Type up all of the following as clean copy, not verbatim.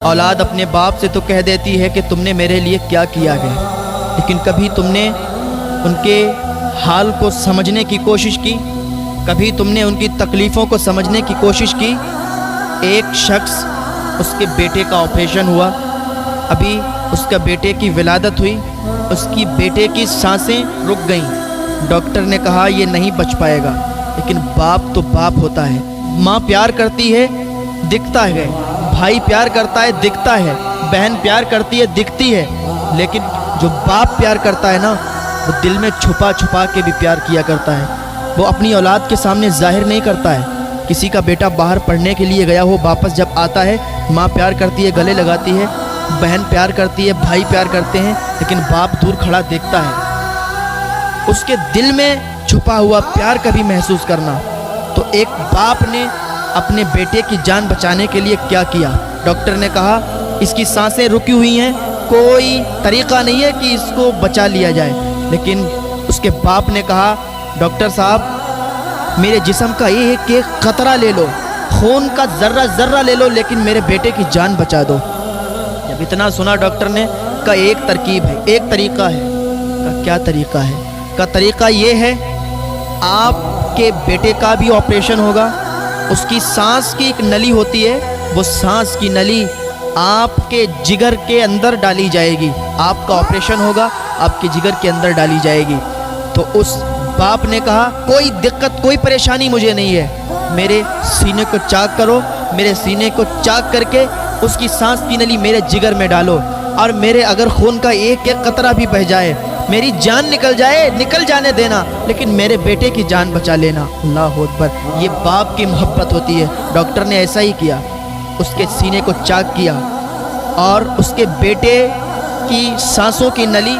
औलाद अपने बाप से तो कह देती है कि तुमने मेरे लिए क्या किया है, लेकिन कभी तुमने उनके हाल को समझने की कोशिश की? कभी तुमने उनकी तकलीफ़ों को समझने की कोशिश की? एक शख्स, उसके बेटे का ऑपरेशन हुआ, अभी उसका बेटे की विलादत हुई, उसकी बेटे की सांसें रुक गईं। डॉक्टर ने कहा ये नहीं बच पाएगा, लेकिन बाप तो बाप होता है। माँ प्यार करती है, दिखता है, भाई प्यार करता है, दिखता है, बहन प्यार करती है, दिखती है, लेकिन जो बाप प्यार करता है ना, वो दिल में छुपा छुपा के भी प्यार किया करता है। वो अपनी औलाद के सामने जाहिर नहीं करता है। किसी का बेटा बाहर पढ़ने के लिए गया हो, वापस जब आता है, माँ प्यार करती है, गले लगाती है, बहन प्यार करती है, भाई प्यार करते हैं, लेकिन बाप दूर खड़ा देखता है। उसके दिल में छुपा हुआ प्यार कभी महसूस करना। तो एक बाप ने अपने बेटे की जान बचाने के लिए क्या किया? डॉक्टर ने कहा इसकी सांसें रुकी हुई हैं, कोई तरीक़ा नहीं है कि इसको बचा लिया जाए। लेकिन उसके बाप ने कहा डॉक्टर साहब, मेरे जिस्म का एक एक कतरा ले लो, खून का ज़र्रा ज़र्रा ले लो, लेकिन मेरे बेटे की जान बचा दो। जब इतना सुना डॉक्टर ने, का एक तरकीब है, एक तरीक़ा है। का क्या तरीक़ा है? का तरीक़ा ये है, आपके बेटे का भी ऑपरेशन होगा, उसकी सांस की एक नली होती है, वो सांस की नली आपके जिगर के अंदर डाली जाएगी। आपका ऑपरेशन होगा, आपके जिगर के अंदर डाली जाएगी। तो उस बाप ने कहा कोई दिक्कत, कोई परेशानी मुझे नहीं है, मेरे सीने को चाक करो, मेरे सीने को चाक करके उसकी सांस की नली मेरे जिगर में डालो, और मेरे अगर खून का एक एक कतरा भी बह जाए, मेरी जान निकल जाए, निकल जाने देना, लेकिन मेरे बेटे की जान बचा लेना। अल्लाह अकबर। ये बाप की मोहब्बत होती है। डॉक्टर ने ऐसा ही किया, उसके सीने को चाक किया और उसके बेटे की सांसों की नली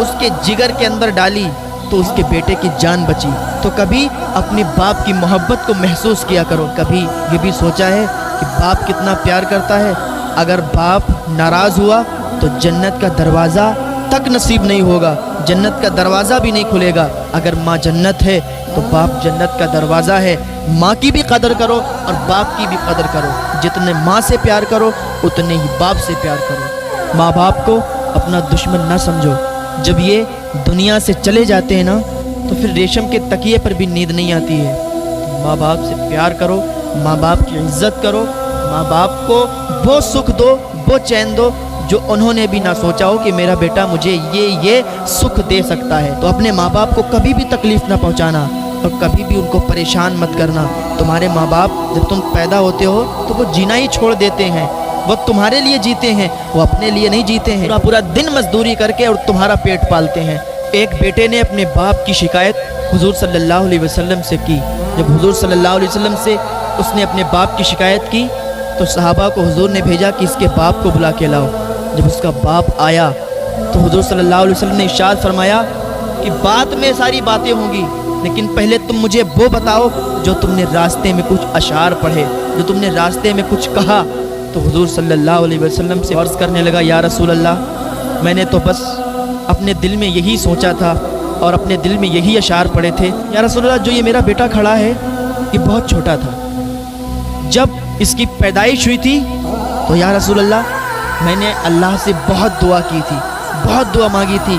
उसके जिगर के अंदर डाली, तो उसके बेटे की जान बची। तो कभी अपने बाप की मोहब्बत को महसूस किया करो। कभी ये भी सोचा है कि बाप कितना प्यार करता है? अगर बाप नाराज़ हुआ तो जन्नत का दरवाज़ा तक नसीब नहीं होगा, जन्नत का दरवाज़ा भी नहीं खुलेगा। अगर माँ जन्नत है तो बाप जन्नत का दरवाज़ा है। माँ की भी कदर करो और बाप की भी कदर करो। जितने माँ से प्यार करो उतने ही बाप से प्यार करो। माँ बाप को अपना दुश्मन ना समझो। जब ये दुनिया से चले जाते हैं ना, तो फिर रेशम के तकिए पर भी नींद नहीं आती है। माँ बाप से प्यार करो, माँ बाप की इज्जत करो, माँ बाप को वो सुख दो, वो चैन दो जो उन्होंने भी ना सोचा हो कि मेरा बेटा मुझे ये सुख दे सकता है। तो अपने माँ बाप को कभी भी तकलीफ़ ना पहुँचाना और कभी भी उनको परेशान मत करना। तुम्हारे माँ बाप जब तुम पैदा होते हो तो वो जीना ही छोड़ देते हैं, वो तुम्हारे लिए जीते हैं, वो अपने लिए नहीं जीते हैं। पूरा दिन मजदूरी करके और तुम्हारा पेट पालते हैं। एक बेटे ने अपने बाप की शिकायत हुजूर सल्लल्लाहु अलैहि वसल्लम से की। जब हुजूर सल्लल्लाहु अलैहि वसल्लम से उसने अपने बाप की शिकायत की तो सहाबा को हुजूर ने भेजा कि इसके बाप को बुला के लाओ। जब उसका बाप आया तो हुजूर सल्लल्लाहु अलैहि वसल्लम ने इरशाद फरमाया कि बाद में सारी बातें होंगी, लेकिन पहले तुम मुझे वो बताओ जो तुमने रास्ते में कुछ अशार पढ़े, जो तुमने रास्ते में कुछ कहा। तो हुजूर सल्लल्लाहु अलैहि वसल्लम से अर्ज़ करने लगा, या रसूल अल्लाह, मैंने तो बस अपने दिल में यही सोचा था और अपने दिल में यही अशार पढ़े थे। या रसूल अल्लाह, जो ये मेरा बेटा खड़ा है ये बहुत छोटा था, जब इसकी पैदाइश हुई थी तो या रसूल अल्लाह मैंने अल्लाह से बहुत दुआ की थी, बहुत दुआ मांगी थी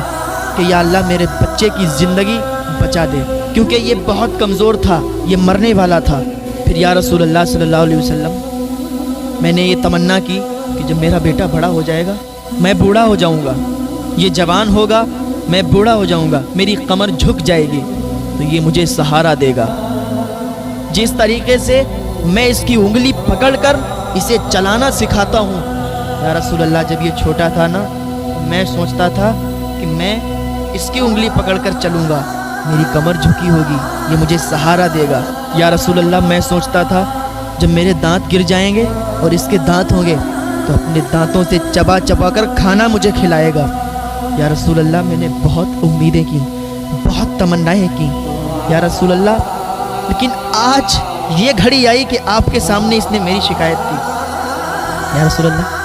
कि या अल्लाह मेरे बच्चे की ज़िंदगी बचा दे, क्योंकि ये बहुत कमज़ोर था, ये मरने वाला था। फिर या रसूल अल्लाह सल्लल्लाहु अलैहि वसल्लम मैंने ये तमन्ना की कि जब मेरा बेटा बड़ा हो जाएगा, मैं बूढ़ा हो जाऊंगा, ये जवान होगा, मैं बूढ़ा हो जाऊंगा, मेरी कमर झुक जाएगी, तो ये मुझे सहारा देगा। जिस तरीके से मैं इसकी उंगली पकड़कर इसे चलाना सिखाता हूँ, या रसूल अल्लाह जब ये छोटा था ना, मैं सोचता था कि मैं इसकी उंगली पकड़कर चलूँगा, मेरी कमर झुकी होगी, ये मुझे सहारा देगा। या रसूल अल्लाह मैं सोचता था जब मेरे दांत गिर जाएंगे और इसके दांत होंगे तो अपने दांतों से चबा चबा कर खाना मुझे खिलाएगा। या रसूल अल्लाह मैंने बहुत उम्मीदें की, बहुत तमन्नाएं की या रसूल अल्लाह, लेकिन आज ये घड़ी आई कि आपके सामने इसने मेरी शिकायत की। या रसूल अल्लाह,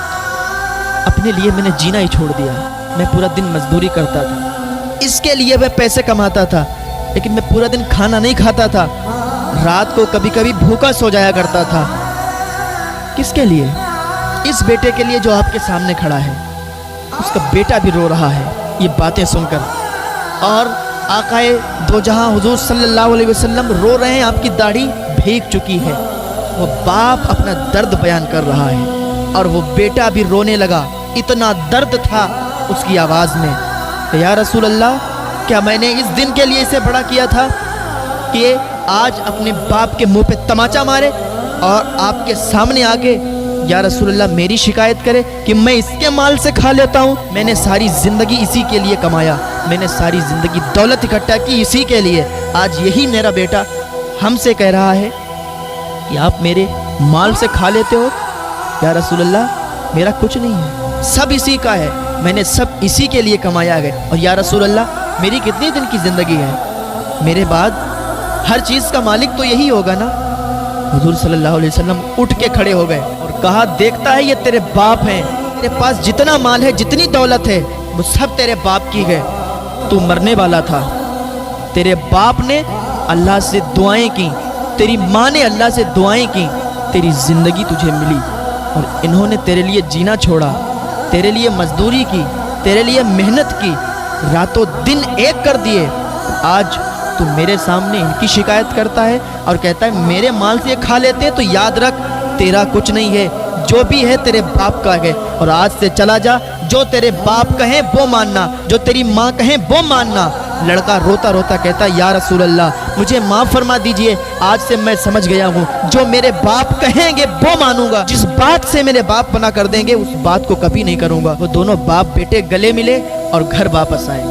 अपने लिए मैंने जीना ही छोड़ दिया। मैं पूरा दिन मजदूरी करता था, इसके लिए मैं पैसे कमाता था, लेकिन मैं पूरा दिन खाना नहीं खाता था, रात को कभी कभी भूखा सो जाया करता था। किसके लिए? اس بیٹے کے لیے جو آپ کے سامنے کھڑا ہے، اس کا بیٹا بھی رو رہا ہے یہ باتیں سن کر، اور آقائے دو جہاں حضور صلی اللہ علیہ وسلم رو رہے ہیں، آپ کی داڑھی بھیگ چکی ہے، وہ باپ اپنا درد بیان کر رہا ہے اور وہ بیٹا بھی رونے لگا، اتنا درد تھا اس کی آواز میں کہ یا رسول اللہ، کیا میں نے اس دن کے لیے اسے بڑا کیا تھا کہ آج اپنے باپ کے منہ پہ تماچا مارے اور آپ کے سامنے آگے یا رسول اللہ میری شکایت کرے کہ میں اس کے مال سے کھا لیتا ہوں؟ میں نے ساری زندگی اسی کے لیے کمایا، میں نے ساری زندگی دولت اکٹھا کی اسی کے لیے، آج یہی میرا بیٹا ہم سے کہہ رہا ہے کہ آپ میرے مال سے کھا لیتے ہو؟ یا رسول اللہ میرا کچھ نہیں ہے، سب اسی کا ہے، میں نے سب اسی کے لیے کمایا ہے، اور یا رسول اللہ میری کتنی دن کی زندگی ہے، میرے بعد ہر چیز کا مالک تو یہی ہوگا نا؟ حضور صلی اللہ علیہ وسلم اٹھ کے کھڑے ہو گئے اور کہا دیکھتا ہے یہ تیرے باپ ہیں، تیرے پاس جتنا مال ہے جتنی دولت ہے وہ سب تیرے باپ کی ہے، تو مرنے والا تھا، تیرے باپ نے اللہ سے دعائیں کی، تیری ماں نے اللہ سے دعائیں کی، تیری زندگی تجھے ملی، اور انہوں نے تیرے لیے جینا چھوڑا، تیرے لیے مزدوری کی، تیرے لیے محنت کی، راتوں دن ایک کر دیے، آج تو میرے سامنے ان کی شکایت کرتا ہے اور کہتا ہے میرے مال سے یہ کھا لیتے ہیں، تو یاد رکھ تیرا کچھ نہیں ہے، جو بھی ہے تیرے باپ کا ہے، اور آج سے چلا جا، جو تیرے باپ کہیں وہ ماننا، جو تیری ماں کہیں وہ ماننا۔ لڑکا روتا روتا کہتا ہے یا رسول اللہ مجھے معاف فرما دیجئے، آج سے میں سمجھ گیا ہوں جو میرے باپ کہیں گے وہ مانوں گا، جس بات سے میرے باپ منع کر دیں گے اس بات کو کبھی نہیں کروں گا۔ وہ دونوں باپ بیٹے گلے ملے اور گھر واپس آئے۔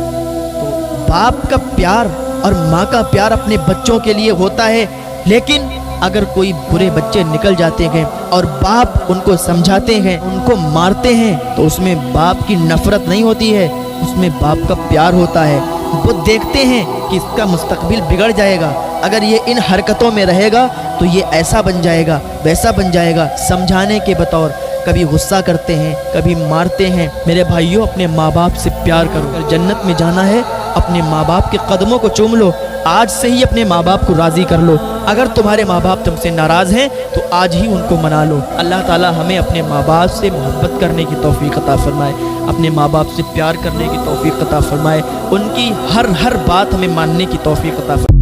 تو باپ کا پیار اور ماں کا پیار اپنے بچوں کے لیے ہوتا ہے، لیکن اگر کوئی برے بچے نکل جاتے ہیں اور باپ ان کو سمجھاتے ہیں، ان کو مارتے ہیں، تو اس میں باپ کی نفرت نہیں ہوتی ہے، اس میں باپ کا پیار ہوتا ہے۔ وہ دیکھتے ہیں کہ اس کا مستقبل بگڑ جائے گا، اگر یہ ان حرکتوں میں رہے گا تو یہ ایسا بن جائے گا، ویسا بن جائے گا، سمجھانے کے بطور کبھی غصہ کرتے ہیں، کبھی مارتے ہیں۔ میرے بھائیوں، اپنے ماں باپ سے پیار کرو، اگر جنت میں جانا ہے اپنے ماں باپ کے قدموں کو چوم لو، آج سے ہی اپنے ماں باپ کو راضی کر لو۔ اگر تمہارے ماں باپ تم سے ناراض ہیں تو آج ہی ان کو منا لو۔ اللہ تعالی ہمیں اپنے ماں باپ سے محبت کرنے کی توفیق عطا فرمائے، اپنے ماں باپ سے پیار کرنے کی توفیق عطا فرمائے، ان کی ہر بات ہمیں ماننے کی توفیق عطا فرمائے۔